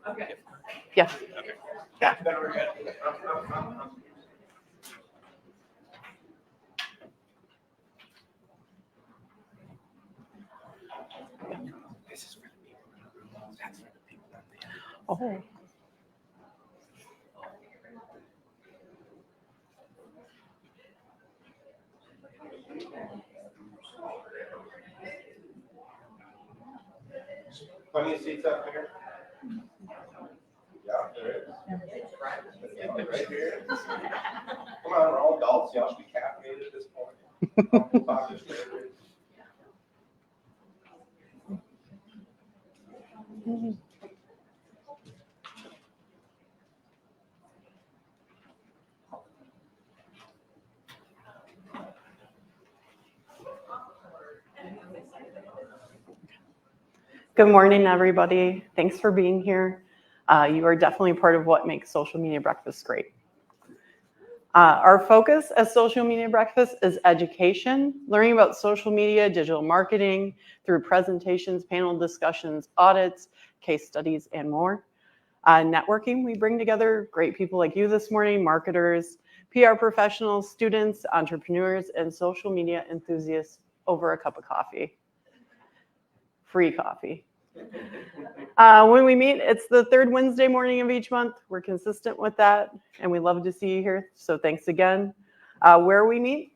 Okay. Yeah. Okay. Yeah. Then we're good. This is for the people in the room. That's for the people at the end. Oh. Plenty of seats up here. Yeah, there is. Right here. Come on, we're all adults. Y'all should be caffeinated at this point. Good morning, everybody. Thanks for being here. You are definitely part of what makes Social Media Breakfast great. Our focus as Social Media Breakfast is education, learning about social media, digital marketing through presentations, panel discussions, audits, case studies, and more. Networking, we bring together great people like you this morning, marketers, PR professionals, students, entrepreneurs, and social media enthusiasts over a cup of coffee. Free coffee. When we meet, it's the third Wednesday morning of each month. We're consistent with that, and we love to see you here. So thanks again. Where we meet?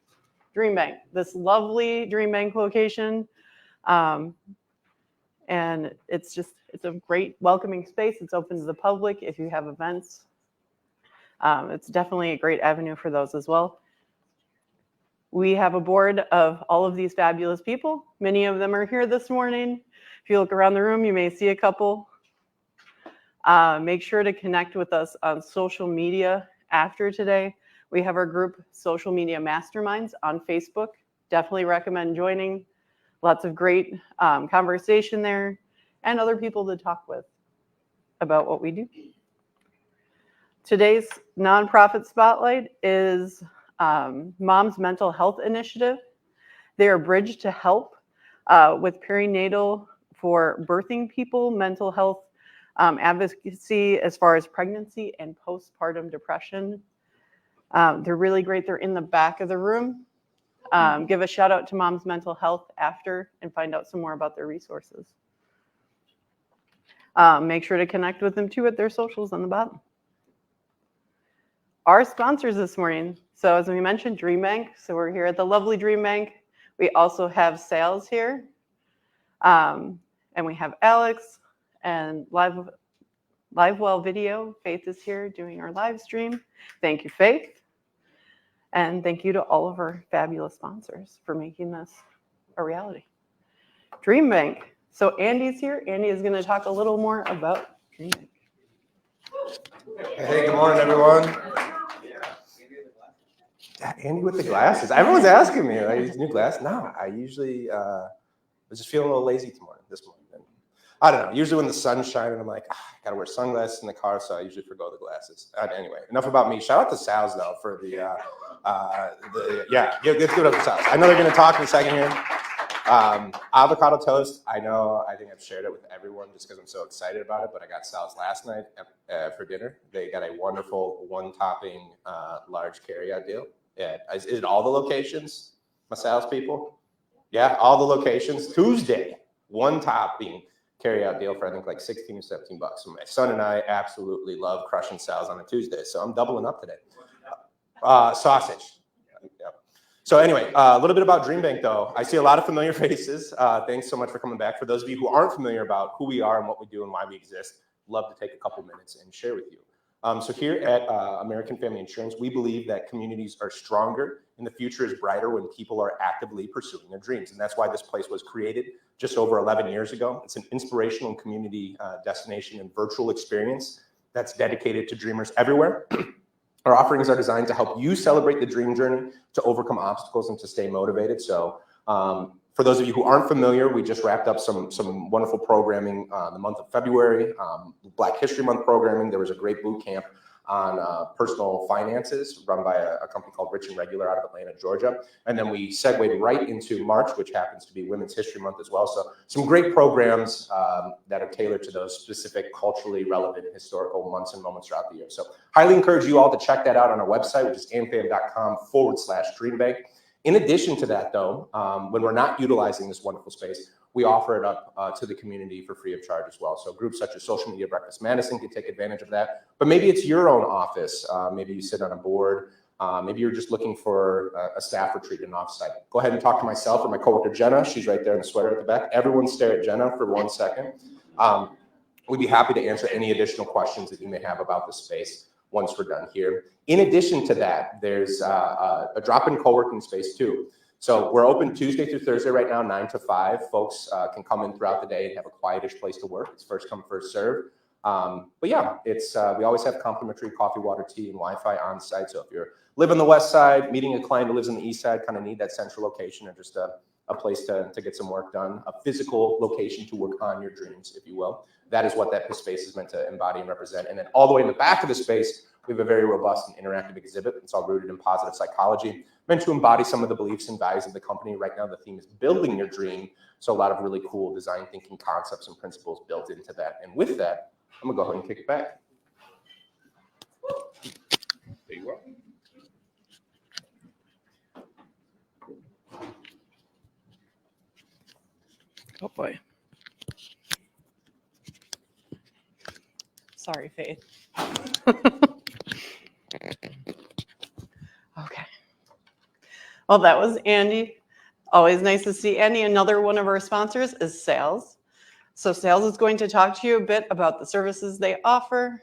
Dream Bank, this lovely Dream Bank location. And it's a great welcoming space. It's open to the public if you have events. It's definitely a great avenue for those as well. We have a board of all of these fabulous people. Many of them are here this morning. If you look around the room, you may see a couple. Make sure to connect with us on social media after today. We have our group Social Media Masterminds on Facebook. Definitely recommend joining. Lots of great conversation there and other people to talk with about what we do. Today's nonprofit spotlight is Mom's Mental Health Initiative. They are a bridge to help with perinatal for birthing people, mental health advocacy as far as pregnancy and postpartum depression. They're really great. They're in the back of the room. Give a shout out to Mom's Mental Health after and find out some more about their resources. Make sure to connect with them too at their socials on the bottom. Our sponsors this morning. So as we mentioned, Dream Bank. So we're here at the lovely Dream Bank. We also have sales here. And we have Alex and Livewell Video. Faith is here doing our live stream. Thank you, Faith. And thank you to all of our fabulous sponsors for making this a reality. Dream Bank. So Andy's here. Andy is going to talk a little more about Dream Bank. Hey, good morning, everyone. Andy with the glasses. Everyone's asking me, like, new glasses? No, I usually was just feeling a little lazy this morning. And I don't know. Usually when the sun's shining, I'm like, I got to wear sunglasses in the car, so I usually forgo the glasses. Anyway, enough about me. Shout out to Sal's, though, for let's give it up to Sal's. I know they're going to talk in a second here. Avocado toast. I think I've shared it with everyone just because I'm so excited about it, but I got Sal's last night for dinner. They got a wonderful one-topping large carryout deal. Yeah, is it all the locations, my Sal's people? Yeah, all the locations. Tuesday, one-topping carryout deal for I think like 16 or 17 bucks. So my son and I absolutely love crushing Sal's on a Tuesday, so I'm doubling up today. Sausage. Yep. So anyway, a little bit about Dream Bank, though. I see a lot of familiar faces. Thanks so much for coming back. For those of you who aren't familiar about who we are and what we do and why we exist, love to take a couple minutes and share with you. So here at American Family Insurance, we believe that communities are stronger and the future is brighter when people are actively pursuing their dreams. And that's why this place was created just over 11 years ago. It's an inspirational and community destination and virtual experience that's dedicated to dreamers everywhere. Our offerings are designed to help you celebrate the dream journey, to overcome obstacles, and to stay motivated. So for those of you who aren't familiar, we just wrapped up some wonderful programming the month of February, Black History Month programming. There was a great boot camp on personal finances run by a company called Rich and Regular out of Atlanta, Georgia. And then we segued right into March, which happens to be Women's History Month as well. So some great programs that are tailored to those specific culturally relevant historical months and moments throughout the year. So highly encourage you all to check that out on our website, which is amfam.com/dreambank. In addition to that, though, when we're not utilizing this wonderful space, we offer it up to the community for free of charge as well. So groups such as Social Media Breakfast Madison can take advantage of that. But maybe it's your own office. Maybe you sit on a board. Maybe you're just looking for a staff retreat and offsite. Go ahead and talk to myself or my coworker, Jenna. She's right there in the sweater at the back. Everyone stare at Jenna for 1 second. We'd be happy to answer any additional questions that you may have about the space once we're done here. In addition to that, there's a drop-in co-working space too. So we're open Tuesday through Thursday right now, 9 to 5. Folks can come in throughout the day and have a quietish place to work. It's first come, first serve. But yeah, we always have complimentary coffee, water, tea, and Wi-Fi on site. So if you live on the west side, meeting a client who lives on the east side, kind of need that central location or just a place to get some work done, a physical location to work on your dreams, if you will. That is what that space is meant to embody and represent. And then all the way in the back of the space, we have a very robust and interactive exhibit. It's all rooted in positive psychology, meant to embody some of the beliefs and values of the company. Right now, the theme is building your dream. So a lot of really cool design thinking concepts and principles built into that. And with that, I'm gonna go ahead and kick it back. There you are. Oh boy. Sorry, Faith. Okay. Well, that was Andy. Always nice to see Andy. Another one of our sponsors is Sales. So Sales is going to talk to you a bit about the services they offer.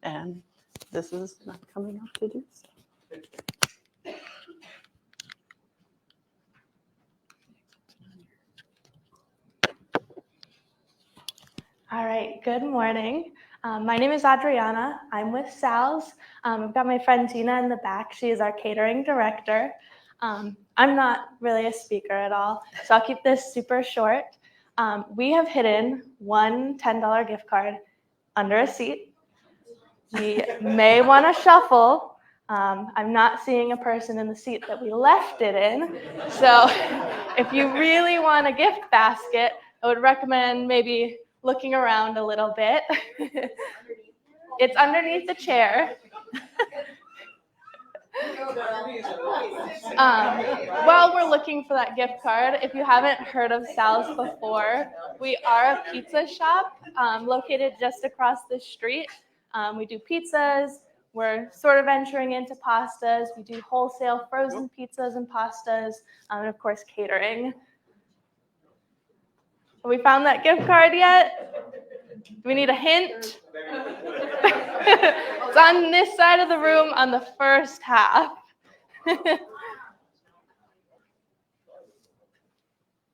And this is not coming up to do so. All right, good morning. My name is Adriana. I'm with Sal's. I've got my friend Tina in the back. She is our catering director. I'm not really a speaker at all, so I'll keep this super short. We have hidden one $10 gift card under a seat. You may want to shuffle. I'm not seeing a person in the seat that we left it in. So if you really want a gift basket, I would recommend maybe looking around a little bit. It's underneath the chair. While we're looking for that gift card, if you haven't heard of Sal's before, we are a pizza shop located just across the street. We do pizzas. We're sort of venturing into pastas. We do wholesale frozen pizzas and pastas, and of course catering. Have we found that gift card yet? Do we need a hint? It's on this side of the room on the first half.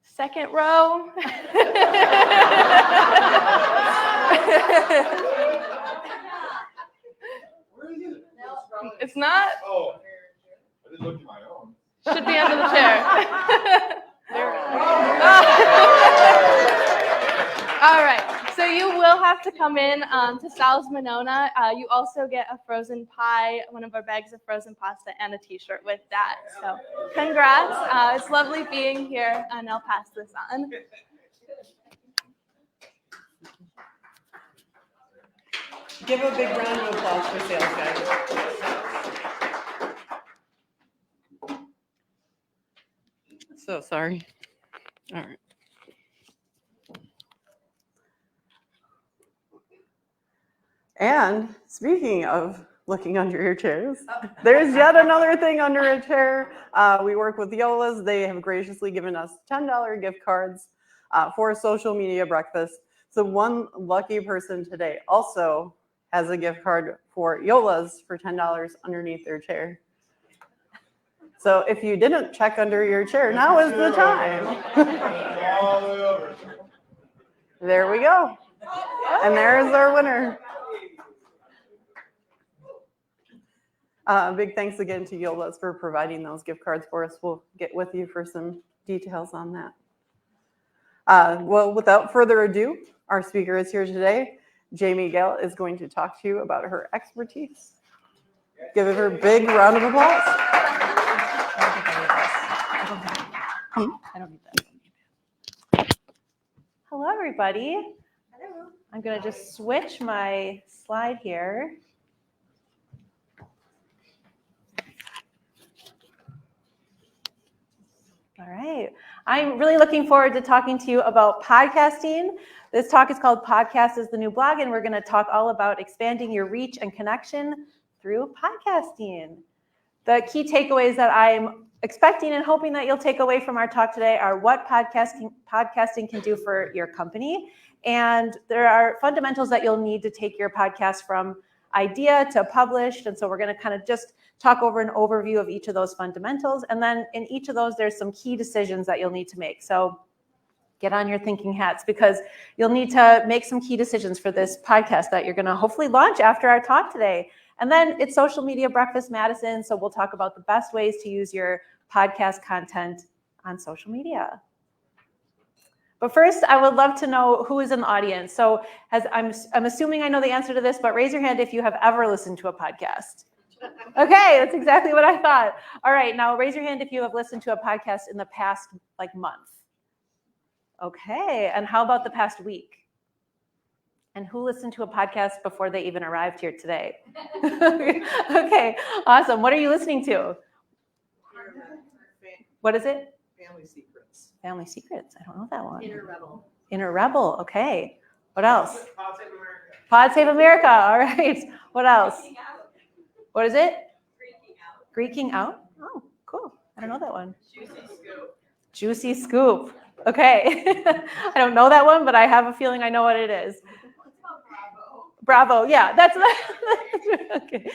Second row. It's not? Oh, I didn't look at my own. Should be under the chair. All right, so you will have to come in to Sal's Monona. You also get a frozen pie, one of our bags of frozen pasta, and a t-shirt with that. So congrats. It's lovely being here, and I'll pass this on. Give a big round of applause for Sales, guys. So sorry. All right. And speaking of looking under your chairs, there's yet another thing under a chair. We work with Yola's. They have graciously given us $10 gift cards for a social media breakfast. So one lucky person today also has a gift card for Yola's for $10 underneath their chair. So if you didn't check under your chair, now is the time. There we go. And there's our winner. Big thanks again to Yola's for providing those gift cards for us. We'll get with you for some details on that. Well, without further ado, our speaker is here today, Jamie Gale is going to talk to you about her expertise. Give her a big round of applause. I don't need that. Hello, everybody. Hello. I'm going to just switch my slide here. All right. I'm really looking forward to talking to you about podcasting. This talk is called Podcast is the New Blog, and we're going to talk all about expanding your reach and connection through podcasting. The key takeaways that I'm expecting and hoping that you'll take away from our talk today are what podcasting can do for your company. And there are fundamentals that you'll need to take your podcast from idea to published. And so we're going to kind of just talk over an overview of each of those fundamentals. And then in each of those, there's some key decisions that you'll need to make. So get on your thinking hats because you'll need to make some key decisions for this podcast that you're going to hopefully launch after our talk today. And then it's Social Media Breakfast Madison. So we'll talk about the best ways to use your podcast content on social media. But first, I would love to know who is in the audience. So I'm assuming I know the answer to this, but raise your hand if you have ever listened to a podcast. Okay, that's exactly what I thought. All right, now raise your hand if you have listened to a podcast in the past month. Okay, and how about the past week? And who listened to a podcast before they even arrived here today? Okay, awesome. What are you listening to? What is it? Family Secrets. Family Secrets. I don't know that one. Inner Rebel. Inner Rebel. Okay. What else? Pod Save America. Pod Save America. All right. What else? Freaking Out. What is it? Freaking Out. Greeking Out. Oh, cool. I don't know that one. Juicy Scoop. Juicy Scoop. Okay. I don't know that one, but I have a feeling I know what it is. What's about Bravo? Bravo. Yeah, that's okay.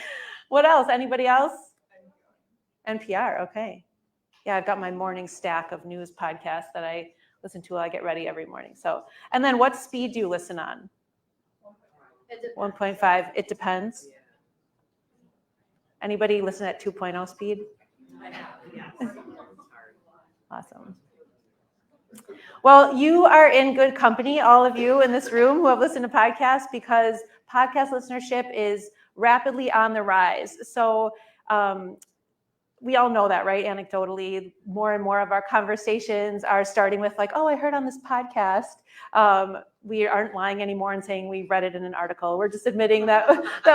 What else? Anybody else? NPR. Okay. Yeah, I've got my morning stack of news podcasts that I listen to while I get ready every morning. So, and then what speed do you listen on? 1.5. It depends. Anybody listen at 2.0 speed? Awesome. Well, you are in good company, all of you in this room who have listened to podcasts, because podcast listenership is rapidly on the rise. So we all know that, right? Anecdotally, more and more of our conversations are starting with oh, I heard on this podcast. We aren't lying anymore and saying we read it in an article. We're just admitting that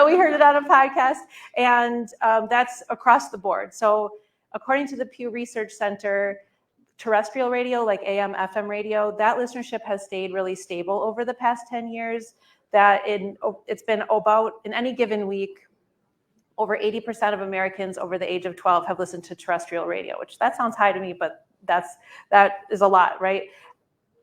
we heard it on a podcast, and that's across the board. So according to the Pew Research Center, terrestrial radio like AM, FM radio, that listenership has stayed really stable over the past 10 years. It's been about, in any given week, over 80% of Americans over the age of 12 have listened to terrestrial radio, which that sounds high to me, but that is a lot, right?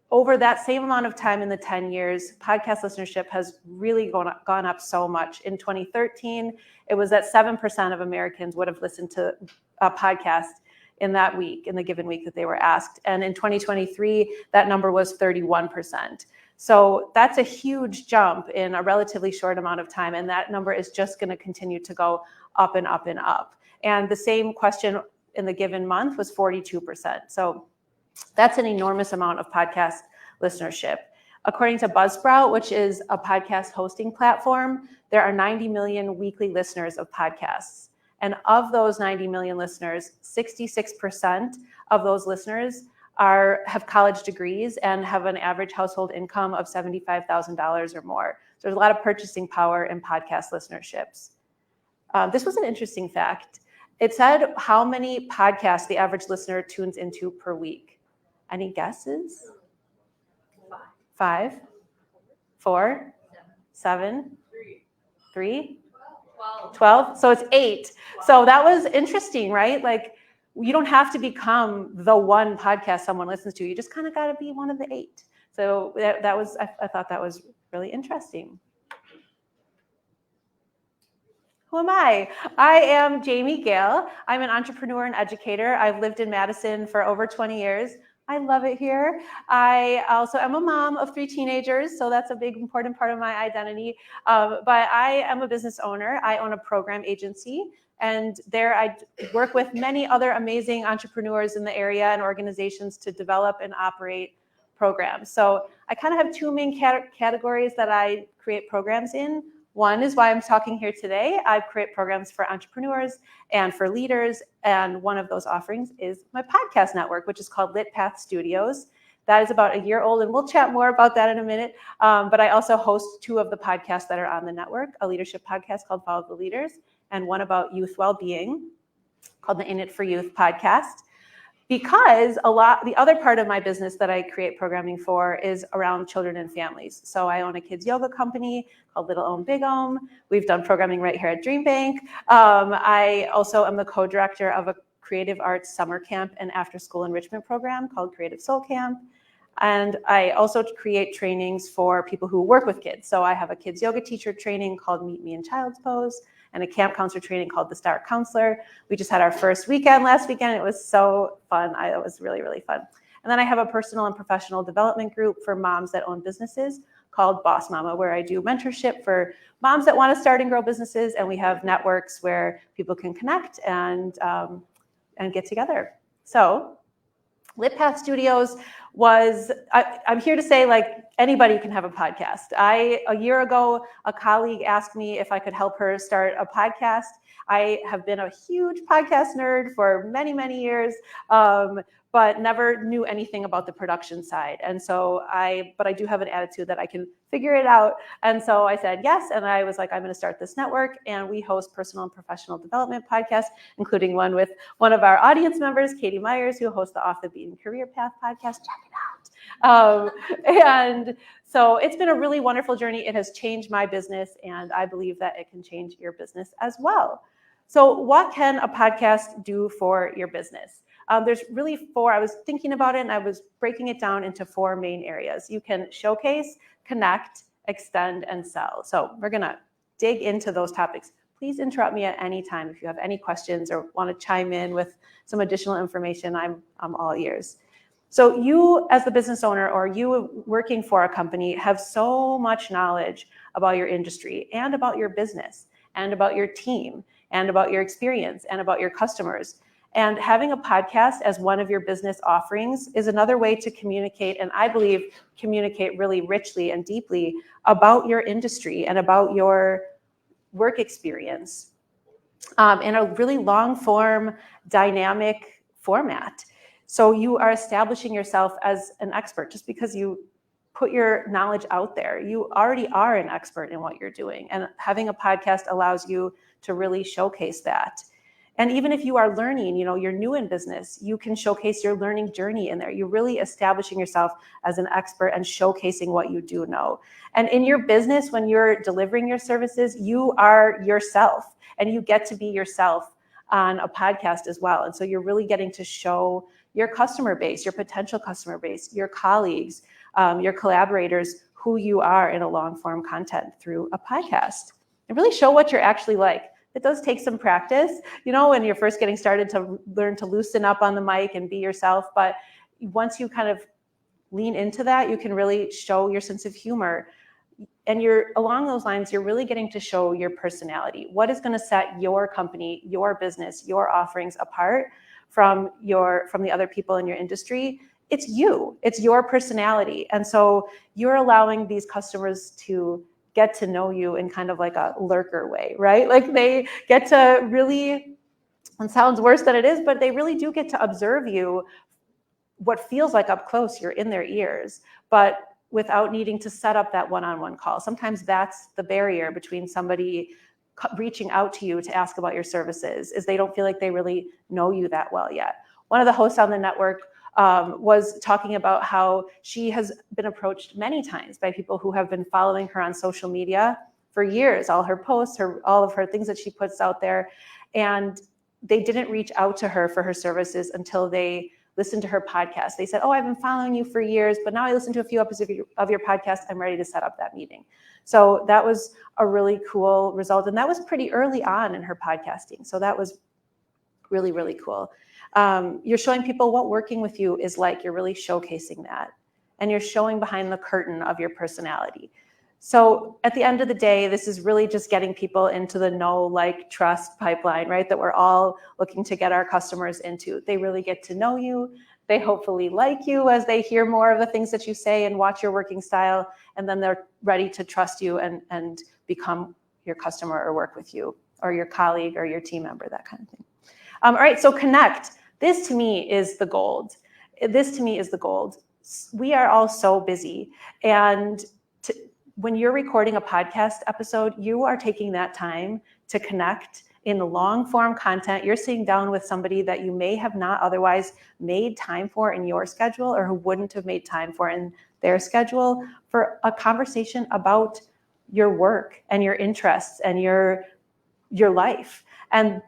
Over that same amount of time in the 10 years, podcast listenership has really gone up so much. In 2013, it was that 7% of Americans would have listened to a podcast in that week, in the given week that they were asked. And in 2023, that number was 31%. So that's a huge jump in a relatively short amount of time. And that number is just going to continue to go up and up and up. And the same question in the given month was 42%. So that's an enormous amount of podcast listenership. According to Buzzsprout, which is a podcast hosting platform, there are 90 million weekly listeners of podcasts. And of those 90 million listeners, 66% of those listeners have college degrees and have an average household income of $75,000 or more. So there's a lot of purchasing power in podcast listenerships. This was an interesting fact. It said how many podcasts the average listener tunes into per week. Any guesses? 5, 4, 7, 3, 12. So it's 8. So that was interesting, right? You don't have to become the one podcast someone listens to. You just kind of got to be one of the 8. So I thought that was really interesting. Who am I? I am Jamie Gale. I'm an entrepreneur and educator. I've lived in Madison for over 20 years. I love it here. I also am a mom of 3 teenagers, so that's a big, important part of my identity. But I am a business owner. I own a program agency, and there I work with many other amazing entrepreneurs in the area and organizations to develop and operate programs. So I kind of have two main categories that I create programs in. One is why I'm talking here today. I create programs for entrepreneurs and for leaders, and one of those offerings is my podcast network, which is called Lit Path Studios. That is about a year old, and we'll chat more about that in a minute. But I also host two of the podcasts that are on the network, a leadership podcast called Follow the Leaders, and one about youth well-being called the In It for Youth podcast. Because the other part of my business that I create programming for is around children and families. So I own a kids yoga company called Little Ohm Big Ohm. We've done programming right here at Dream Bank. I also am the co-director of a creative arts summer camp and after school enrichment program called Creative Soul Camp. And I also create trainings for people who work with kids. So I have a kids yoga teacher training called Meet Me in Child's Pose, and a camp counselor training called the Star Counselor. We just had our first weekend last weekend. It was so fun. It was really, really fun. And then I have a personal and professional development group for moms that own businesses called Boss Mama, where I do mentorship for moms that want to start and grow businesses. And we have networks where people can connect and get together. So Lit Path Studios I'm here to say, like, anybody can have a podcast. A year ago, a colleague asked me if I could help her start a podcast. I have been a huge podcast nerd for many, many years, but never knew anything about the production side. And so but I do have an attitude that I can figure it out. And so I said yes, and I was like, I'm going to start this network, and we host personal and professional development podcasts, including one with one of our audience members, Katie Myers, who hosts the Off the Beaten Career Path podcast. Check it out. And so it's been a really wonderful journey. It has changed my business, and I believe that it can change your business as well. So what can a podcast do for your business? There's really four. I was thinking about it, and I was breaking it down into four main areas. You can showcase, connect, extend, and sell. So we're going to dig into those topics. Please interrupt me at any time if you have any questions or want to chime in with some additional information. I'm all ears. So you, as the business owner, or you working for a company, have so much knowledge about your industry and about your business and about your team and about your experience and about your customers. And having a podcast as one of your business offerings is another way to communicate, and I believe communicate really richly and deeply about your industry and about your work experience in a really long form, dynamic format. So you are establishing yourself as an expert. Just because you put your knowledge out there, you already are an expert in what you're doing. And having a podcast allows you to really showcase that. And even if you are learning, you're new in business, you can showcase your learning journey in there. You're really establishing yourself as an expert and showcasing what you do know. And in your business, when you're delivering your services, you are yourself, and you get to be yourself on a podcast as well. And so you're really getting to show your customer base, your potential customer base, your colleagues, your collaborators, who you are in a long form content through a podcast, and really show what you're actually like. It does take some practice, when you're first getting started, to learn to loosen up on the mic and be yourself. But once you kind of lean into that, you can really show your sense of humor. And along those lines, you're really getting to show your personality. What is going to set your company, your business, your offerings apart from the other people in your industry? It's you. It's your personality. And so you're allowing these customers to get to know you in kind of like a lurker way, right? Like they get to really, it sounds worse than it is, but they really do get to observe you, what feels like up close, you're in their ears, but without needing to set up that one-on-one call. Sometimes that's the barrier between somebody reaching out to you to ask about your services, is they don't feel like they really know you that well yet. One of the hosts on the network was talking about how she has been approached many times by people who have been following her on social media for years, all her posts, all of her things that she puts out there. And they didn't reach out to her for her services until they listened to her podcast. They said, oh, I've been following you for years, but now I listened to a few episodes of your podcast. I'm ready to set up that meeting. So that was a really cool result. And that was pretty early on in her podcasting. So that was really, really cool. You're showing people what working with you is like. You're really showcasing that. And you're showing behind the curtain of your personality. So at the end of the day, this is really just getting people into the know, like, trust pipeline, right? That we're all looking to get our customers into. They really get to know you. They hopefully like you as they hear more of the things that you say and watch your working style, and then they're ready to trust you and become your customer or work with you or your colleague or your team member, that kind of thing. All right, so connect. This to me is the gold. We are all so busy, and when you're recording a podcast episode, you are taking that time to connect in long form content. You're sitting down with somebody that you may have not otherwise made time for in your schedule, or who wouldn't have made time for in their schedule, for a conversation about your work and your interests and your life. And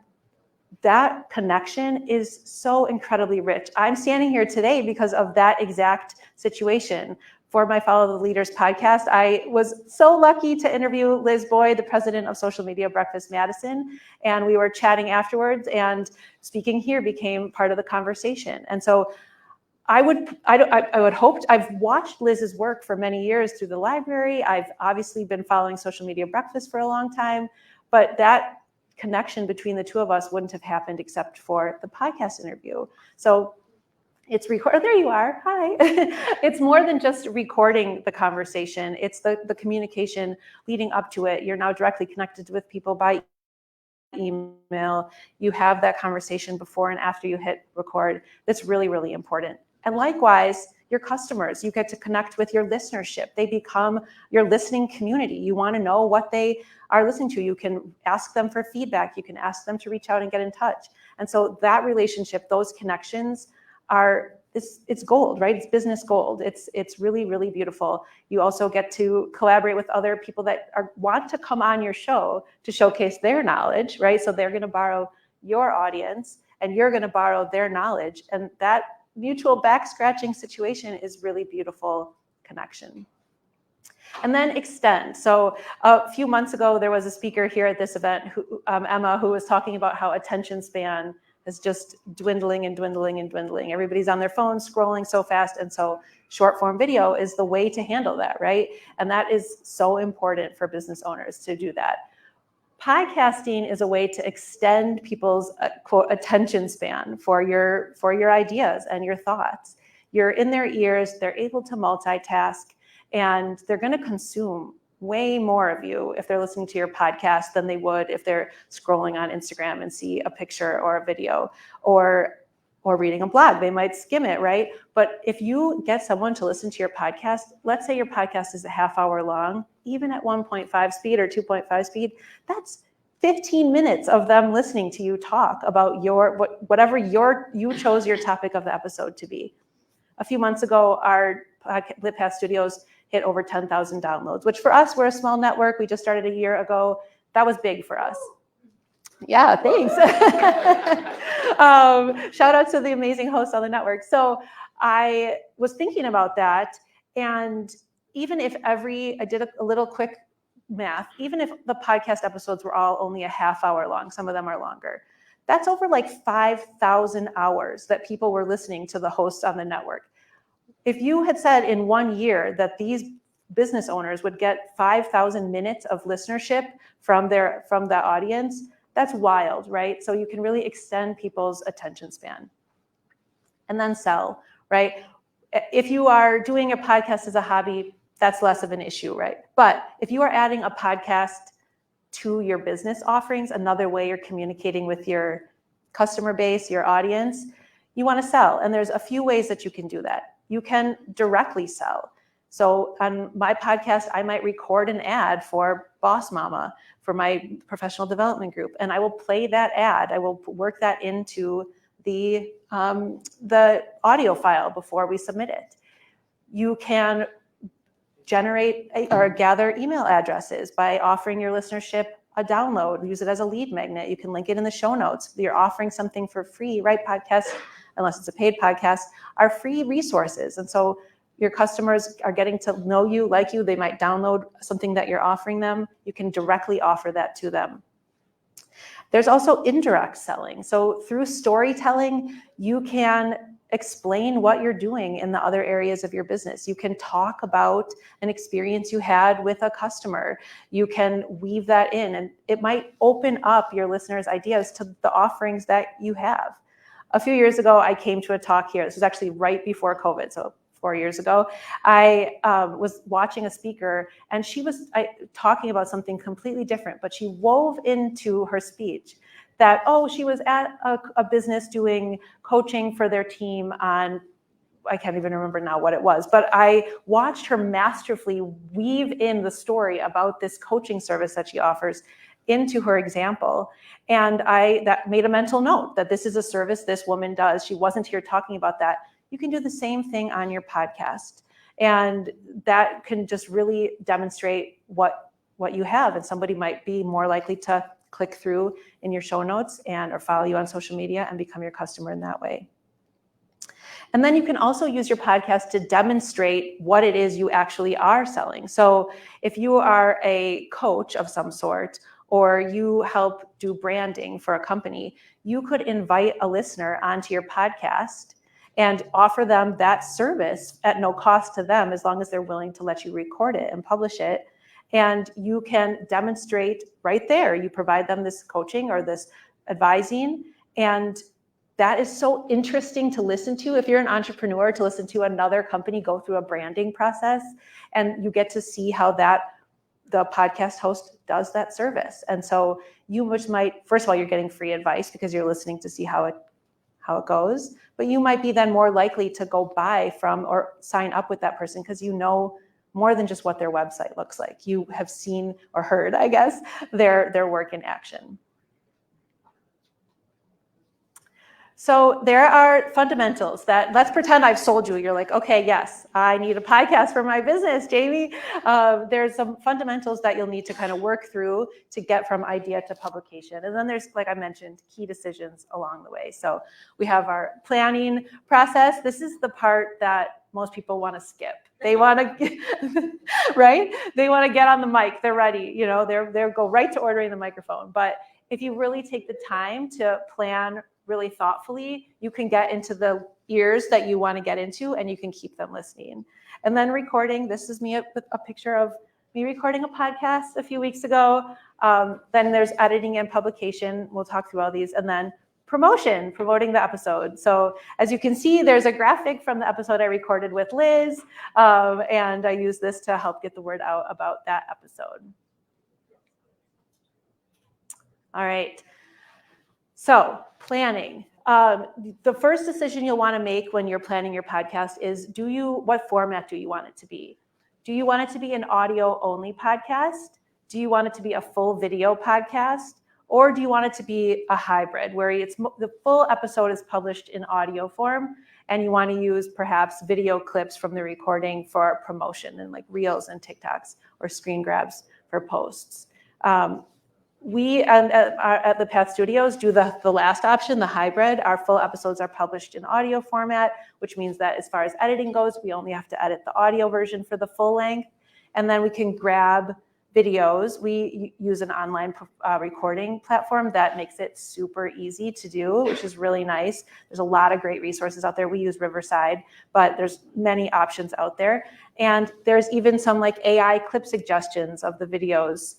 that connection is so incredibly rich. I'm standing here today because of that exact situation. For my Follow the Leaders podcast, I was so lucky to interview Liz Boyd, the president of Social Media Breakfast Madison, and we were chatting afterwards, and speaking here became part of the conversation. And so I would hope, I've watched Liz's work for many years through the library. I've obviously been following Social Media Breakfast for a long time, but that connection between the two of us wouldn't have happened except for the podcast interview. So it's recorded. There you are. Hi. It's more than just recording the conversation. It's the communication leading up to it. You're now directly connected with people by email. You have that conversation before and after you hit record. That's really, really important. And likewise, your customers, you get to connect with your listenership. They become your listening community. You want to know what they are listening to. You can ask them for feedback. You can ask them to reach out and get in touch. And so that relationship, those connections it's gold, right? It's business gold. It's really, really beautiful. You also get to collaborate with other people that want to come on your show to showcase their knowledge, right? So they're going to borrow your audience and you're going to borrow their knowledge. And that mutual back scratching situation is really beautiful connection. And then extend. So a few months ago, there was a speaker here at this event, Emma, who was talking about how attention span is just dwindling and dwindling and dwindling. Everybody's on their phones scrolling so fast. And so short form video is the way to handle that, right? And that is so important for business owners to do that. Podcasting is a way to extend people's quote attention span for your ideas and your thoughts. You're in their ears, they're able to multitask, and they're going to consume way more of you if they're listening to your podcast than they would if they're scrolling on Instagram and see a picture or a video or reading a blog. They might skim it, right? But if you get someone to listen to your podcast, let's say your podcast is a half hour long, even at 1.5 speed or 2.5 speed, that's 15 minutes of them listening to you talk about whatever you chose your topic of the episode to be. A few months ago, our LitPath Studios hit over 10,000 downloads, which for us, we're a small network. We just started a year ago. That was big for us. Yeah, thanks. Shout out to the amazing hosts on the network. So I was thinking about that. And even if I did a little quick math, even if the podcast episodes were all only a half hour long, some of them are longer, that's over like 5,000 hours that people were listening to the hosts on the network. If you had said in 1 year that these business owners would get 5,000 minutes of listenership from the audience, that's wild, right? So you can really extend people's attention span. And then sell, right? If you are doing a podcast as a hobby, that's less of an issue, right? But if you are adding a podcast to your business offerings, another way you're communicating with your customer base, your audience, you want to sell. And there's a few ways that you can do that. You can directly sell. So on my podcast, I might record an ad for Boss Mama, for my professional development group, and I will play that ad. I will work that into the audio file before we submit it. You can generate or gather email addresses by offering your listenership a download. Use it as a lead magnet. You can link it in the show notes. You're offering something for free, right? Podcasts, unless it's a paid podcast, are free resources. And so your customers are getting to know you, like you. They might download something that you're offering them. You can directly offer that to them. There's also indirect selling. So through storytelling, you can explain what you're doing in the other areas of your business. You can talk about an experience you had with a customer. You can weave that in, and it might open up your listeners' ideas to the offerings that you have. a few years ago, I came to a talk here. This was actually right before COVID, so 4 years ago. I was watching a speaker, and she was talking about something completely different, but she wove into her speech that, she was at a business doing coaching for their team on, I can't even remember now what it was, but I watched her masterfully weave in the story about this coaching service that she offers into her example. And that made a mental note that this is a service this woman does. She wasn't here talking about that. You can do the same thing on your podcast. And that can just really demonstrate what you have. And somebody might be more likely to click through in your show notes or follow you on social media and become your customer in that way. And then you can also use your podcast to demonstrate what it is you actually are selling. So if you are a coach of some sort, or you help do branding for a company, you could invite a listener onto your podcast and offer them that service at no cost to them, as long as they're willing to let you record it and publish it. And you can demonstrate right there. You provide them this coaching or this advising, and that is so interesting to listen to. If you're an entrepreneur, to listen to another company go through a branding process, and you get to see how the podcast host does that service. And so you might, first of all, you're getting free advice because you're listening to see how it goes, but you might be then more likely to go buy from or sign up with that person because you know more than just what their website looks like. You have seen or heard, I guess, their work in action. So there are fundamentals that, let's pretend I've sold you. You're like, okay, yes, I need a podcast for my business, Jamie. There's some fundamentals that you'll need to kind of work through to get from idea to publication. And then there's, like I mentioned, key decisions along the way. So we have our planning process. This is the part that most people want to skip. They want to, right? They want to get on the mic. They're ready. They'll go right to ordering the microphone. But if you really take the time to plan really thoughtfully, you can get into the ears that you want to get into, and you can keep them listening. And then recording, this is me with a picture of me recording a podcast a few weeks ago. Then there's editing and publication. We'll talk through all these. And then promoting the episode. So as you can see, there's a graphic from the episode I recorded with Liz. And I use this to help get the word out about that episode. All right. So planning. The first decision you'll want to make when you're planning your podcast is, what format do you want it to be? Do you want it to be an audio only podcast? Do you want it to be a full video podcast? Or do you want it to be a hybrid where the full episode is published in audio form, and you want to use perhaps video clips from the recording for promotion and like reels and TikToks or screen grabs for posts? We at the Path Studios do the last option, the hybrid. Our full episodes are published in audio format, which means that as far as editing goes, we only have to edit the audio version for the full length. And then we can grab videos. We use an online recording platform that makes it super easy to do, which is really nice. There's a lot of great resources out there. We use Riverside, but there's many options out there. And there's even some like AI clip suggestions of the videos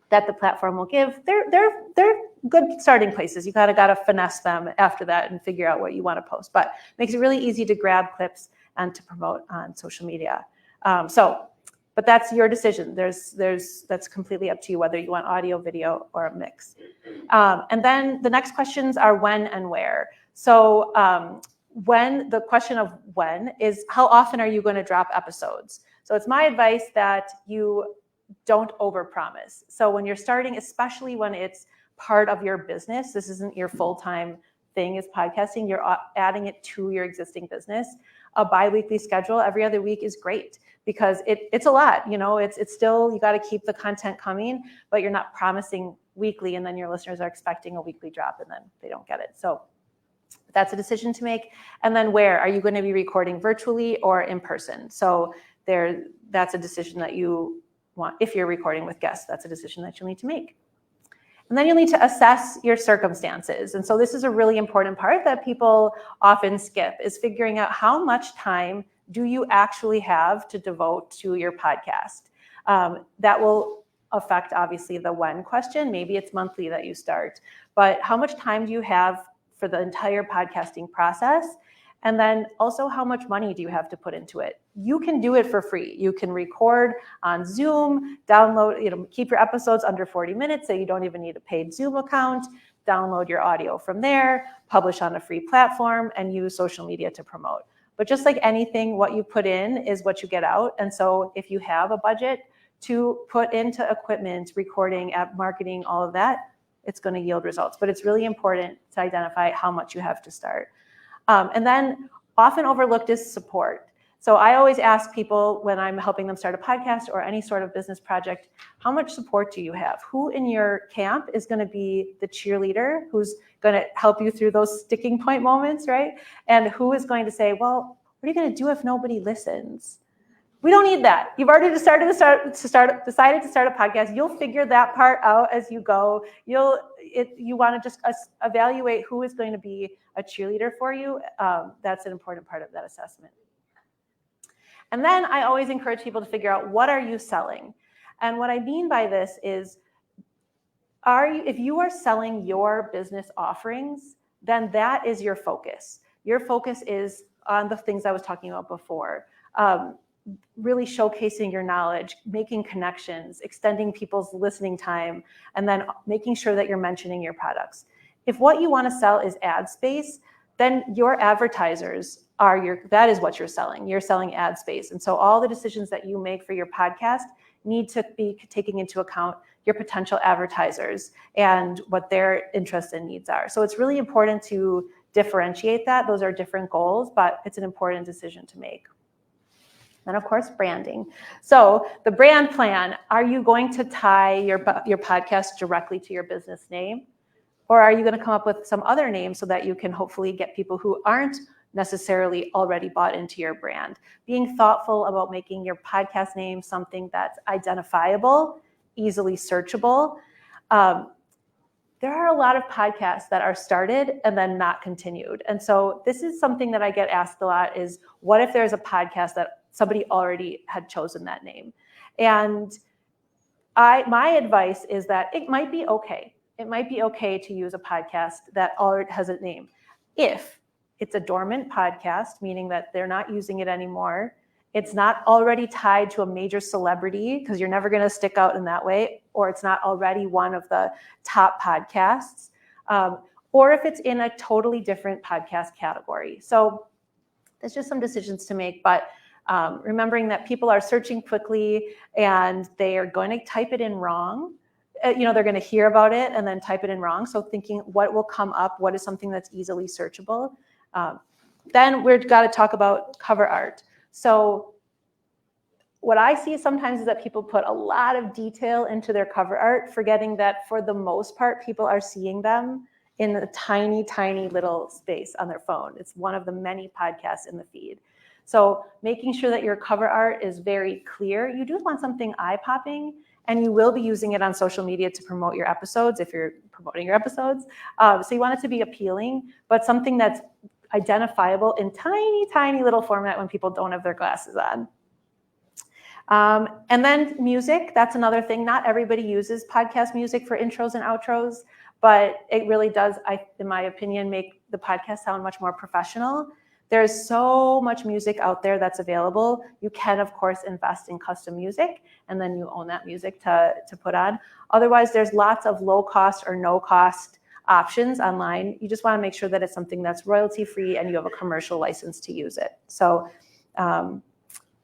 that the platform will give. They're good starting places. You gotta finesse them after that and figure out what you want to post. But it makes it really easy to grab clips and to promote on social media. But that's your decision. That's completely up to you whether you want audio, video, or a mix. And then the next questions are when and where. So the question of when is, how often are you going to drop episodes? So it's my advice that you don't overpromise. So when you're starting, especially when it's part of your business, this isn't your full-time thing is podcasting, you're adding it to your existing business. A bi-weekly schedule every other week is great because it's a lot, it's still, you got to keep the content coming, but you're not promising weekly, and then your listeners are expecting a weekly drop and then they don't get it. So that's a decision to make. And then where are you going to be recording, virtually or in person? So that's a decision that you want. If you're recording with guests, that's a decision that you'll need to make. And then you'll need to assess your circumstances. And so this is a really important part that people often skip, is figuring out how much time do you actually have to devote to your podcast. That will affect, obviously, the when question. Maybe it's monthly that you start, but how much time do you have for the entire podcasting process. And then also, how much money do you have to put into it? You can do it for free. You can record on Zoom, download, keep your episodes under 40 minutes so you don't even need a paid Zoom account, download your audio from there, publish on a free platform, and use social media to promote. But just like anything, what you put in is what you get out. And so if you have a budget to put into equipment, recording, app marketing, all of that, it's going to yield results. But it's really important to identify how much you have to start. And then often overlooked is support. So I always ask people when I'm helping them start a podcast or any sort of business project, how much support do you have? Who in your camp is going to be the cheerleader who's going to help you through those sticking point moments, right? And who is going to say, well, what are you going to do if nobody listens? We don't need that. You've already decided to start a podcast. You'll figure that part out as you go. You want to just evaluate who is going to be a cheerleader for you. That's an important part of that assessment. And then I always encourage people to figure out, what are you selling? And what I mean by this is, if you are selling your business offerings, then that is your focus. Your focus is on the things I was talking about before. Really showcasing your knowledge, making connections, extending people's listening time, and then making sure that you're mentioning your products. If what you want to sell is ad space, then your advertisers that is what you're selling. You're selling ad space. And so all the decisions that you make for your podcast need to be taking into account your potential advertisers and what their interests and needs are. So it's really important to differentiate that. Those are different goals, but it's an important decision to make. And of course, branding. So the brand plan, are you going to tie your podcast directly to your business name? Or are you going to come up with some other name so that you can hopefully get people who aren't necessarily already bought into your brand? Being thoughtful about making your podcast name something that's identifiable, easily searchable. There are a lot of podcasts that are started and then not continued. And so this is something that I get asked a lot is, what if there's a podcast that somebody already had chosen that name? And my advice is that it might be okay. It might be okay to use a podcast that already has a name. If it's a dormant podcast, meaning that they're not using it anymore, it's not already tied to a major celebrity, because you're never going to stick out in that way, or it's not already one of the top podcasts, or if it's in a totally different podcast category. So there's just some decisions to make, but remembering that people are searching quickly and they are going to type it in wrong. They're going to hear about it and then type it in wrong. So thinking what will come up, what is something that's easily searchable. Then we've got to talk about cover art. So what I see sometimes is that people put a lot of detail into their cover art, forgetting that for the most part, people are seeing them in a tiny, tiny little space on their phone. It's one of the many podcasts in the feed. So making sure that your cover art is very clear. You do want something eye-popping, and you will be using it on social media to promote your episodes if you're promoting your episodes. So you want it to be appealing, but something that's identifiable in tiny, tiny little format when people don't have their glasses on. And then music, that's another thing. Not everybody uses podcast music for intros and outros, but it really does, in my opinion, make the podcast sound much more professional. There's so much music out there that's available. You can, of course, invest in custom music, and then you own that music to put on. Otherwise, there's lots of low-cost or no-cost options online. You just want to make sure that it's something that's royalty-free and you have a commercial license to use it. So, and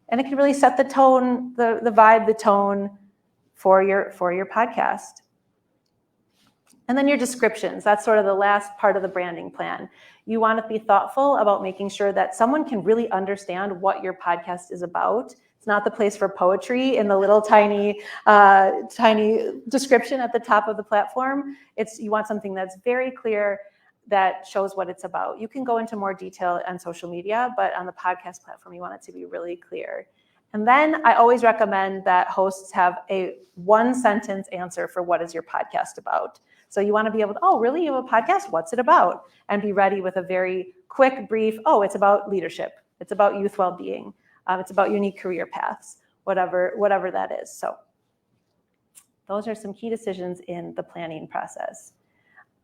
it can really set the tone, the vibe, the tone for your podcast. And then your descriptions, that's sort of the last part of the branding plan. You want to be thoughtful about making sure that someone can really understand what your podcast is about. It's not the place for poetry in the little tiny description at the top of the platform. You want something that's very clear that shows what it's about. You can go into more detail on social media, but on the podcast platform, you want it to be really clear. And then I always recommend that hosts have a one-sentence answer for what is your podcast about. So you want to be able to, oh, really, you have a podcast? What's it about? And be ready with a very quick, brief, oh, it's about leadership. It's about youth well-being. It's about unique career paths, whatever that is. So those are some key decisions in the planning process.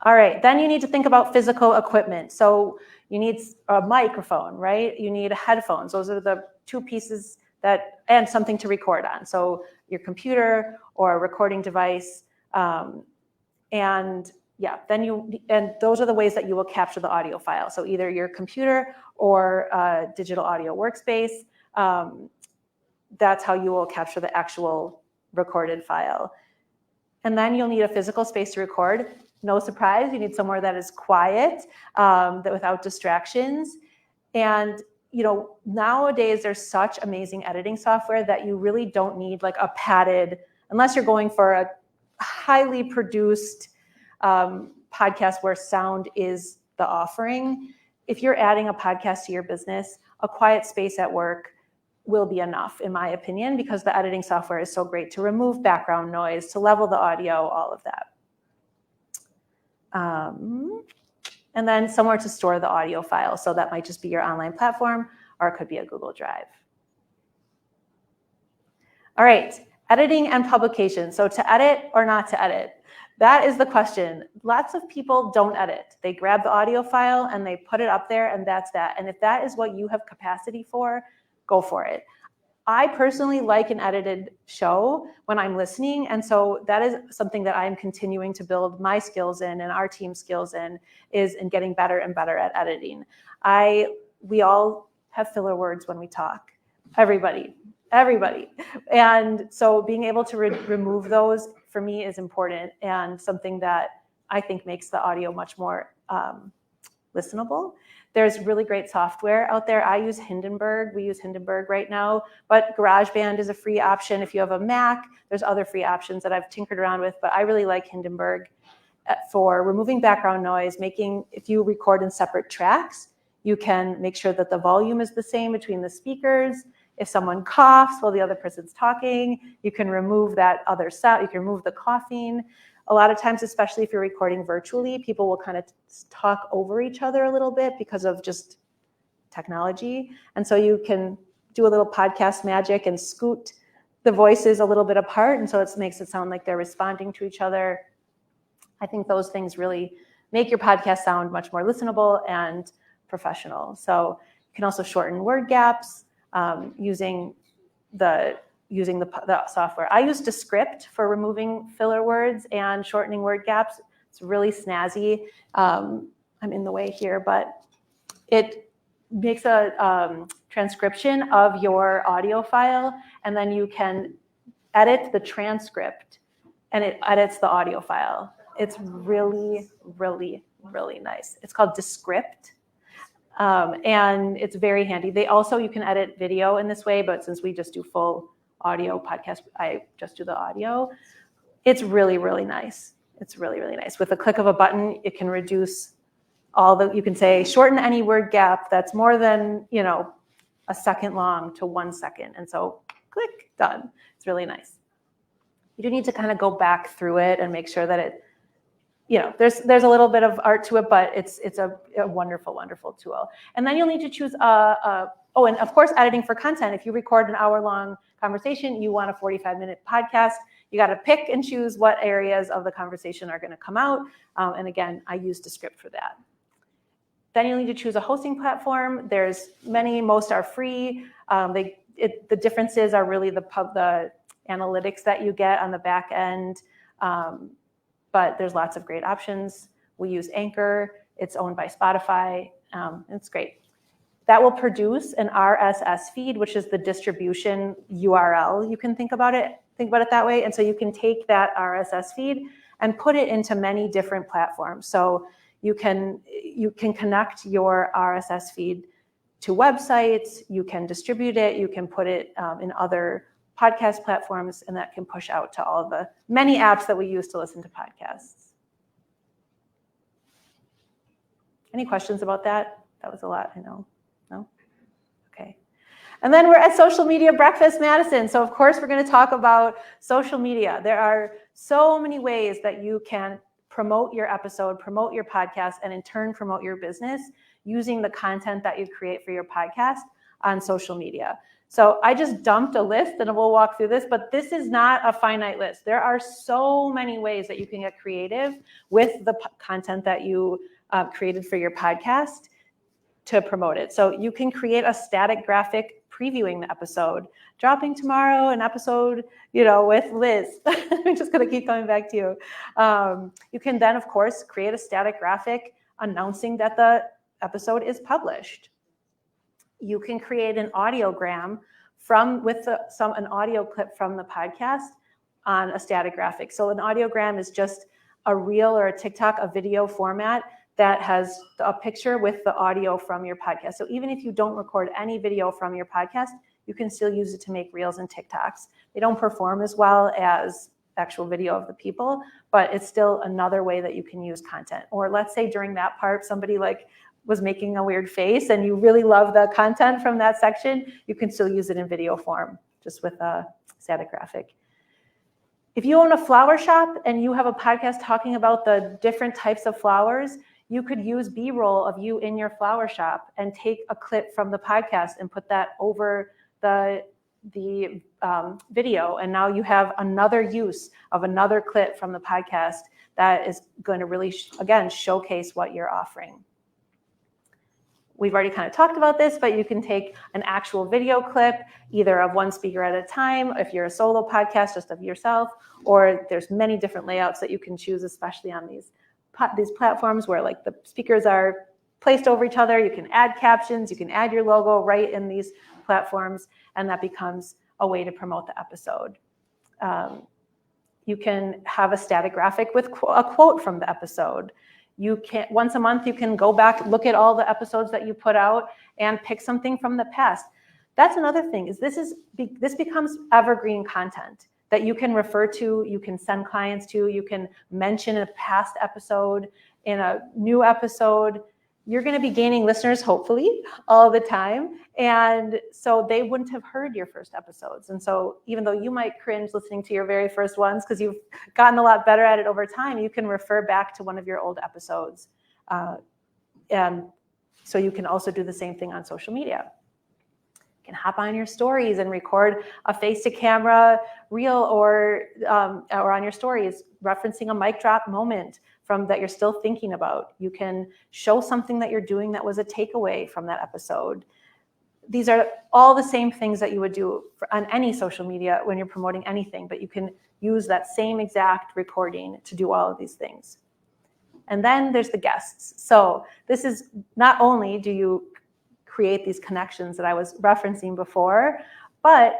All right, then you need to think about physical equipment. So you need a microphone, right? You need headphones. Those are the two pieces and something to record on. So your computer or a recording device. And those are the ways that you will capture the audio file. So either your computer or a digital audio workspace. That's how you will capture the actual recorded file. And then you'll need a physical space to record. No surprise, you need somewhere that is quiet, that without distractions. And nowadays there's such amazing editing software that you really don't need like a padded, unless you're going for a highly produced podcast where sound is the offering. If you're adding a podcast to your business, a quiet space at work will be enough, in my opinion, because the editing software is so great to remove background noise, to level the audio, all of that. And then somewhere to store the audio file. So that might just be your online platform, or it could be a Google Drive. All right, editing and publication. So to edit or not to edit? That is the question. Lots of people don't edit. They grab the audio file and they put it up there, and that's that. And if that is what you have capacity for, go for it. I personally like an edited show when I'm listening, and so that is something that I'm continuing to build my skills in and our team's skills in, is in getting better and better at editing. We all have filler words when we talk. Everybody. And so being able to remove those for me is important, and something that I think makes the audio much more listenable. There's really great software out there. I use Hindenburg. We use Hindenburg right now, but GarageBand is a free option. If you have a Mac, there's other free options that I've tinkered around with, but I really like Hindenburg for removing background noise, if you record in separate tracks, you can make sure that the volume is the same between the speakers. If someone coughs while the other person's talking, you can remove that other sound. You can remove the coughing. A lot of times, especially if you're recording virtually, people will kind of talk over each other a little bit because of just technology. And so you can do a little podcast magic and scoot the voices a little bit apart. And so it makes it sound like they're responding to each other. I think those things really make your podcast sound much more listenable and professional. So you can also shorten word gaps using the software. I use Descript for removing filler words and shortening word gaps. It's really snazzy. I'm in the way here, but it makes a transcription of your audio file, and then you can edit the transcript, and it edits the audio file. It's really, really, really nice. It's called Descript. And it's very handy. You can edit video in this way, but since we just do full audio podcast, I just do the audio. It's really, really nice. It's really, really nice. With a click of a button, it can reduce you can say, shorten any word gap that's more than, a second long to 1 second. And so click, done. It's really nice. You do need to kind of go back through it and make sure that it, there's a little bit of art to it, but it's a wonderful, wonderful tool. And then you'll need to choose and of course, editing for content. If you record an hour-long conversation, you want a 45-minute podcast, you got to pick and choose what areas of the conversation are going to come out. And again, I use Descript for that. Then you'll need to choose a hosting platform. There's many, most are free. The differences are really the analytics that you get on the back end. But there's lots of great options. We use Anchor. It's owned by Spotify. It's great. That will produce an RSS feed, which is the distribution URL. You can think about it that way. And so you can take that RSS feed and put it into many different platforms. So you can connect your RSS feed to websites. You can distribute it. You can put it in other podcast platforms, and that can push out to all the many apps that we use to listen to podcasts. Any questions about that? That was a lot, I know. No? Okay. And then we're at Social Media Breakfast Madison. So of course, we're going to talk about social media. There are so many ways that you can promote your episode, promote your podcast, and in turn promote your business using the content that you create for your podcast on social media. So I just dumped a list and we'll walk through this, but this is not a finite list. There are so many ways that you can get creative with the content that you created for your podcast to promote it. So you can create a static graphic previewing the episode, dropping tomorrow an episode, with Liz. I'm just going to keep coming back to you. You can then, of course, create a static graphic announcing that the episode is published. You can create an audiogram an audio clip from the podcast on a static graphic. So an audiogram is just a reel or a TikTok, a video format that has a picture with the audio from your podcast. So even if you don't record any video from your podcast, you can still use it to make reels and TikToks. They don't perform as well as actual video of the people, but it's still another way that you can use content. Or let's say during that part, somebody was making a weird face and you really love the content from that section, you can still use it in video form, just with a static graphic. If you own a flower shop and you have a podcast talking about the different types of flowers, you could use B-roll of you in your flower shop and take a clip from the podcast and put that over the video. And now you have another use of another clip from the podcast that is going to really, again, showcase what you're offering. We've already kind of talked about this, but you can take an actual video clip, either of one speaker at a time, if you're a solo podcast, just of yourself, or there's many different layouts that you can choose, especially on these platforms where the speakers are placed over each other. You can add captions, you can add your logo right in these platforms, and that becomes a way to promote the episode. You can have a static graphic with a quote from the episode. You can, once a month, you can go back, look at all the episodes that you put out and pick something from the past. That's another thing, is this becomes evergreen content that you can refer to, you can send clients to, you can mention a past episode in a new episode. You're going to be gaining listeners, hopefully, all the time. And so they wouldn't have heard your first episodes. And so even though you might cringe listening to your very first ones because you've gotten a lot better at it over time, you can refer back to one of your old episodes. And so you can also do the same thing on social media. You can hop on your stories and record a face-to-camera reel or on your stories, referencing a mic drop moment from that you're still thinking about. You can show something that you're doing that was a takeaway from that episode. These are all the same things that you would do on any social media when you're promoting anything, but you can use that same exact recording to do all of these things. And then there's the guests. So this is not only do you create these connections that I was referencing before, but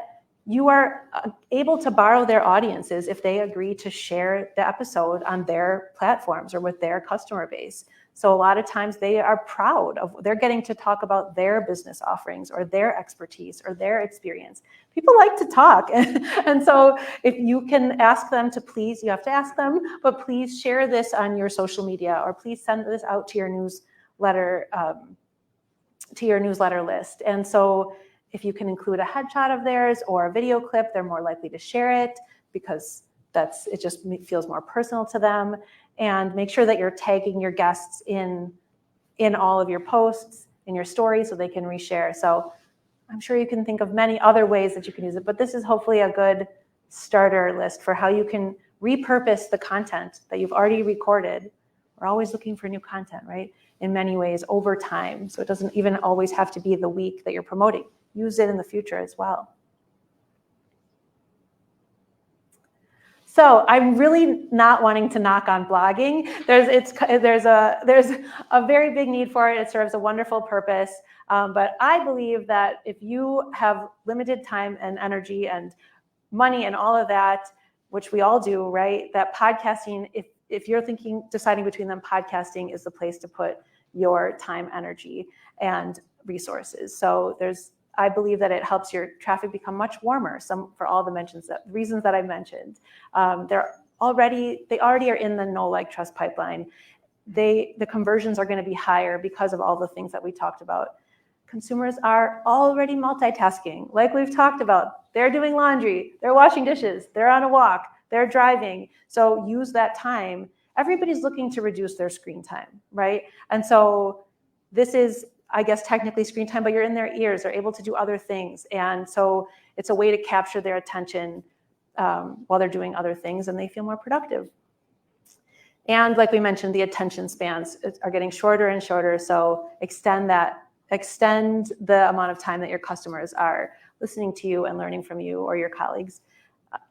you are able to borrow their audiences if they agree to share the episode on their platforms or with their customer base. So a lot of times they are proud of, they're getting to talk about their business offerings or their expertise or their experience. People like to talk. And so if you can ask them to please, you have to ask them, but please share this on your social media, or please send this out to your newsletter, list. And so if you can include a headshot of theirs or a video clip, they're more likely to share it because it just feels more personal to them. And make sure that you're tagging your guests in all of your posts, in your stories, so they can reshare. So I'm sure you can think of many other ways that you can use it, but this is hopefully a good starter list for how you can repurpose the content that you've already recorded. We're always looking for new content, right? In many ways over time. So it doesn't even always have to be the week that you're promoting. Use it in the future as well. So I'm really not wanting to knock on blogging. There's a very big need for it. It serves a wonderful purpose. But I believe that if you have limited time and energy and money and all of that, which we all do, right? That podcasting, if you're deciding between them, podcasting is the place to put your time, energy, and resources. So I believe that it helps your traffic become much warmer. For all the reasons that I mentioned, they already are in the know, like, trust pipeline. The conversions are going to be higher because of all the things that we talked about. Consumers are already multitasking, like we've talked about. They're doing laundry, they're washing dishes, they're on a walk, they're driving. So use that time. Everybody's looking to reduce their screen time, right? And so this is I guess technically screen time, but you're in their ears. They're able to do other things. And so it's a way to capture their attention while they're doing other things, and they feel more productive. And like we mentioned, the attention spans are getting shorter and shorter. So extend the amount of time that your customers are listening to you and learning from you or your colleagues.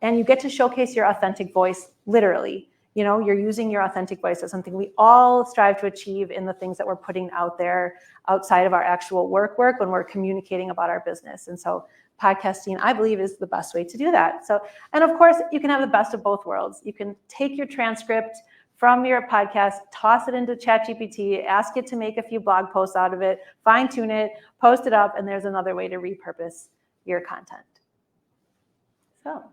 And you get to showcase your authentic voice, literally. You know, you're using your authentic voice as something we all strive to achieve in the things that we're putting out there outside of our actual work when we're communicating about our business. And so podcasting, I believe, is the best way to do that. So, and of course, you can have the best of both worlds. You can take your transcript from your podcast, toss it into ChatGPT, ask it to make a few blog posts out of it, fine tune it, post it up, and there's another way to repurpose your content. So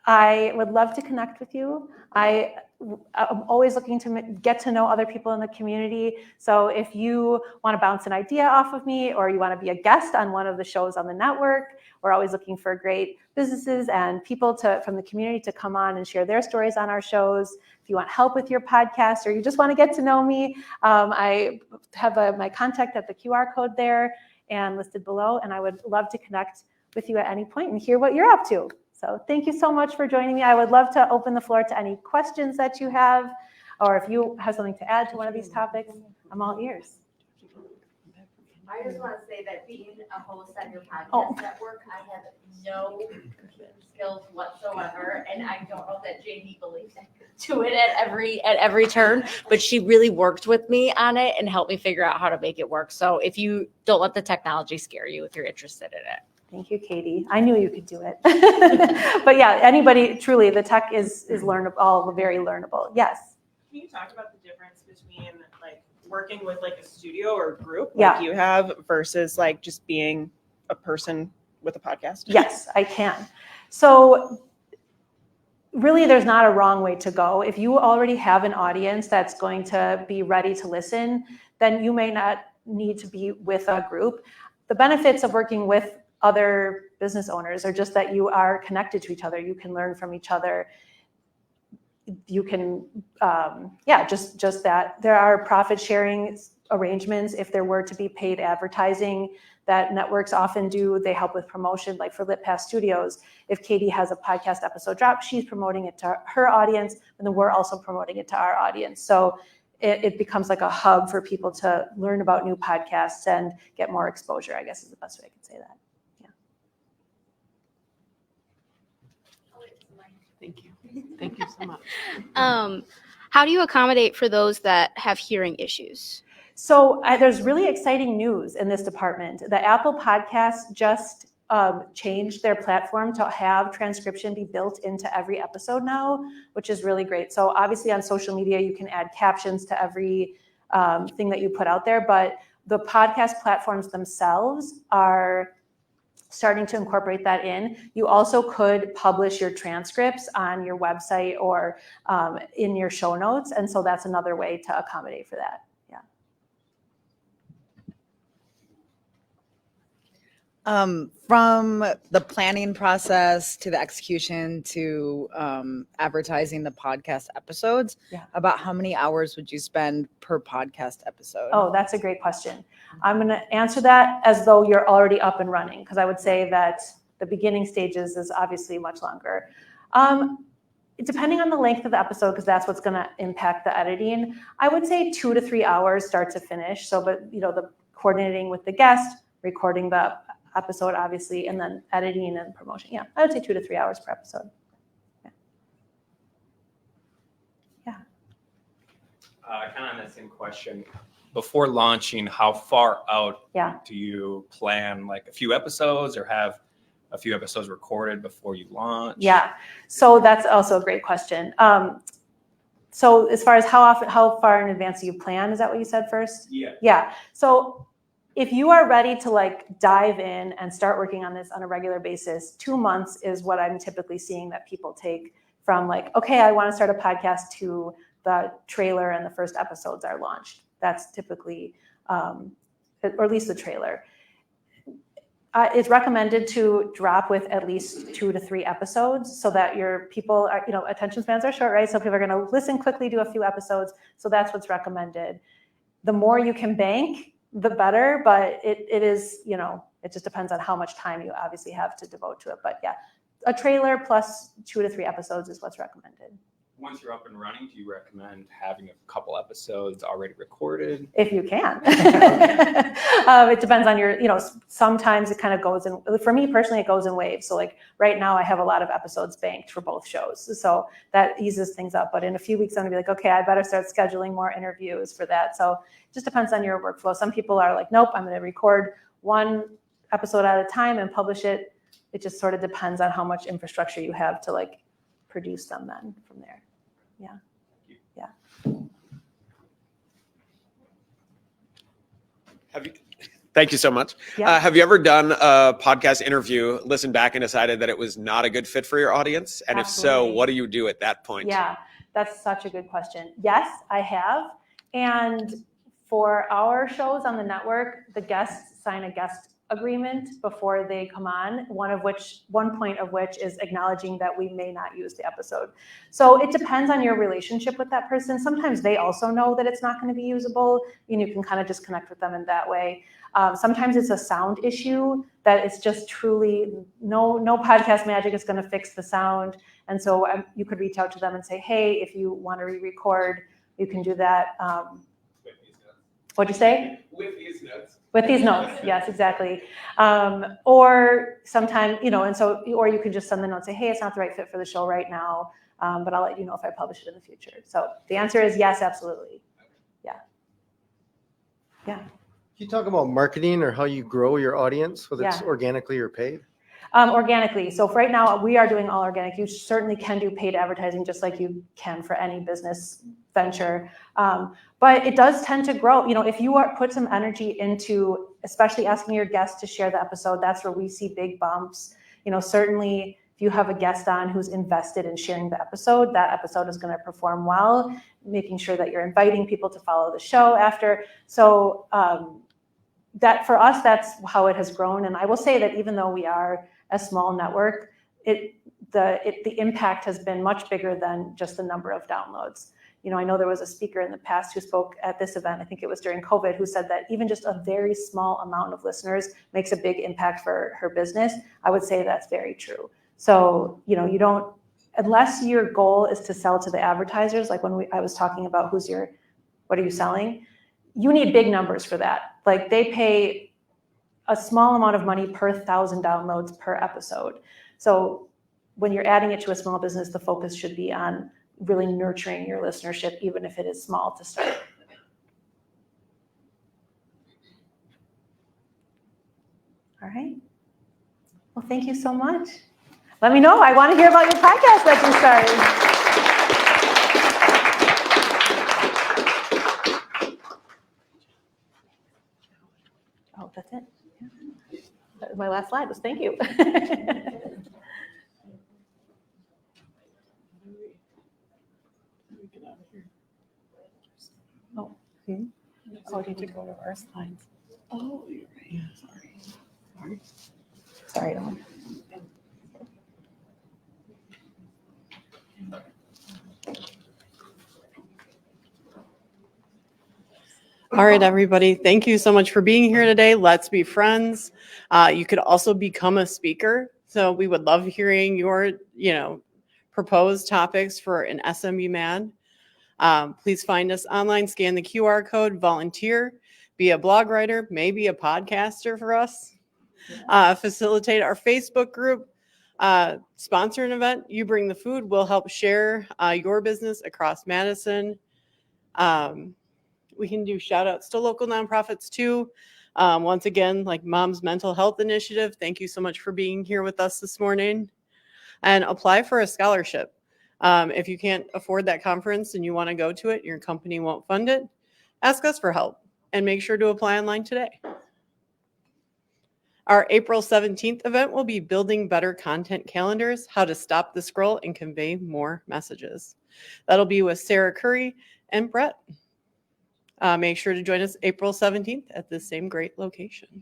I would love to connect with you. I'm always looking to get to know other people in the community. So if you want to bounce an idea off of me, or you want to be a guest on one of the shows on the network, we're always looking for great businesses and people from the community to come on and share their stories on our shows. If you want help with your podcast, or you just want to get to know me, I have my contact at the QR code there and listed below, and I would love to connect with you at any point and hear what you're up to. So thank you so much for joining me. I would love to open the floor to any questions that you have, or if you have something to add to one of these topics, I'm all ears. I just want to say that being a host on your podcast network, I have no skills whatsoever, and I don't know that Jamie believes I could do it at every turn, but she really worked with me on it and helped me figure out how to make it work. So if you don't let the technology scare you, if you're interested in it. Thank you, Katie. I knew you could do it. But yeah, anybody, truly, the tech is learnable, all very learnable. Yes. Can you talk about the difference between like working with like a studio or a group Yeah. like you have versus like just being a person with a podcast? Yes, I can. So really, there's not a wrong way to go. If you already have an audience that's going to be ready to listen, then you may not need to be with a group. The benefits of working with other business owners are just that you are connected to each other. You can learn from each other. You can, just that. There are profit sharing arrangements if there were to be paid advertising that networks often do. They help with promotion, like for LitPath Studios. If Katie has a podcast episode drop, she's promoting it to her audience, and then we're also promoting it to our audience. So it becomes like a hub for people to learn about new podcasts and get more exposure, I guess is the best way I could say that. Thank you. Thank you so much. How do you accommodate for those that have hearing issues? So there's really exciting news in this department. The Apple Podcasts just changed their platform to have transcription be built into every episode now, which is really great. So obviously on social media, you can add captions to every thing that you put out there, but the podcast platforms themselves are starting to incorporate that in. You also could publish your transcripts on your website or in your show notes. And so that's another way to accommodate for that. Yeah. From the planning process to the execution to advertising the podcast episodes, about how many hours would you spend per podcast episode? Oh, that's a great question. I'm going to answer that as though you're already up and running, because I would say that the beginning stages is obviously much longer. Depending on the length of the episode, because that's what's going to impact the editing, I would say 2 to 3 hours start to finish. So, but the coordinating with the guest, recording the episode, obviously, and then editing and promotion. Yeah, I would say 2 to 3 hours per episode. Yeah. Kind of on that same question. Before launching, how far out do you plan, like a few episodes, or have a few episodes recorded before you launch? Yeah, so that's also a great question. So as far as how far in advance do you plan? Is that what you said first? Yeah. Yeah. So if you are ready to like dive in and start working on this on a regular basis, 2 months is what I'm typically seeing that people take from like, okay, I want to start a podcast to the trailer and the first episodes are launched. That's typically, or at least the trailer. It's recommended to drop with at least 2 to 3 episodes so that your people are, attention spans are short, right? So people are going to listen quickly, do a few episodes. So that's what's recommended. the more you can bank, the better, but it is, it just depends on how much time you obviously have to devote to it. But yeah, a trailer plus 2 to 3 episodes is what's recommended. Once you're up and running, do you recommend having a couple episodes already recorded? If you can. It depends on your, sometimes it kind of goes in, for me personally, it goes in waves. So like right now I have a lot of episodes banked for both shows. So that eases things up. But in a few weeks, I'm gonna be like, okay, I better start scheduling more interviews for that. So it just depends on your workflow. Some people are like, nope, I'm gonna record 1 episode at a time and publish it. It just sort of depends on how much infrastructure you have to like produce them then from there. Yeah. Thank you so much. Yeah. Have you ever done a podcast interview, listened back and decided that it was not a good fit for your audience? And Absolutely. if so, what do you do at that point? Yeah, that's such a good question. Yes, I have. And for our shows on the network, the guests sign a guest agreement before they come on, one point of which is acknowledging that we may not use the episode. So it depends on your relationship with that person. Sometimes they also know that it's not going to be usable, and you can kind of just connect with them in that way. Sometimes it's a sound issue that it's just truly no podcast magic is going to fix the sound. And so you could reach out to them and say, hey, if you want to re-record, you can do that. What'd you say? With these notes. With these notes, yes, exactly. Or sometimes, or you can just send the note and say, hey, it's not the right fit for the show right now, but I'll let you know if I publish it in the future. So the answer is yes, absolutely. Yeah. Yeah. Can you talk about marketing or how you grow your audience, whether it's Yeah. organically or paid? Organically. So for right now, we are doing all organic. You certainly can do paid advertising just like you can for any business venture. But it does tend to grow. If you put some energy into, especially asking your guests to share the episode, that's where we see big bumps. Certainly if you have a guest on who's invested in sharing the episode, that episode is going to perform well, making sure that you're inviting people to follow the show after. So that for us, that's how it has grown. And I will say that even though we are a small network, the impact has been much bigger than just the number of downloads. I know there was a speaker in the past who spoke at this event, I think it was during COVID, who said that even just a very small amount of listeners makes a big impact for her business. I would say that's very true. So, you don't, unless your goal is to sell to the advertisers, like when I was talking about what are you selling? You need big numbers for that. Like they pay a small amount of money per 1,000 downloads per episode. So when you're adding it to a small business, the focus should be on really nurturing your listenership, even if it is small to start. All right. Well, thank you so much. Let me know. I want to hear about your podcast that you started. Oh, that's it. Yeah. That was my last slide was thank you. Oh, I need to go to our slides. Oh, you're right. Sorry. Sorry, Ellen. All right, everybody. Thank you so much for being here today. Let's be friends. You could also become a speaker. So we would love hearing your, proposed topics for an SMB Mad. Please find us online, scan the QR code, volunteer, be a blog writer, maybe a podcaster for us, facilitate our Facebook group, sponsor an event. You bring the food. We'll help share your business across Madison. We can do shout outs to local nonprofits too. Once again, like Mom's Mental Health Initiative, thank you so much for being here with us this morning. And apply for a scholarship. If you can't afford that conference and you want to go to it, your company won't fund it, ask us for help and make sure to apply online today. Our April 17th event will be Building Better Content Calendars, How to Stop the Scroll and Convey More Messages. That'll be with Sarah Curry and Brett. Make sure to join us April 17th at the same great location.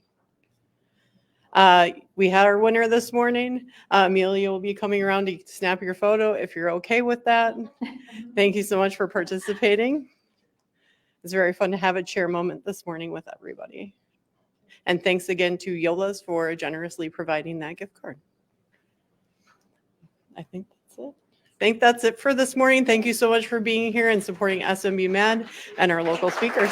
We had our winner this morning. Amelia will be coming around to snap your photo if you're okay with that. Thank you so much for participating. It's very fun to have a chair moment this morning with everybody. And thanks again to Yola's for generously providing that gift card. I think that's it. I think that's it for this morning. Thank you so much for being here and supporting SMB Mad and our local speakers.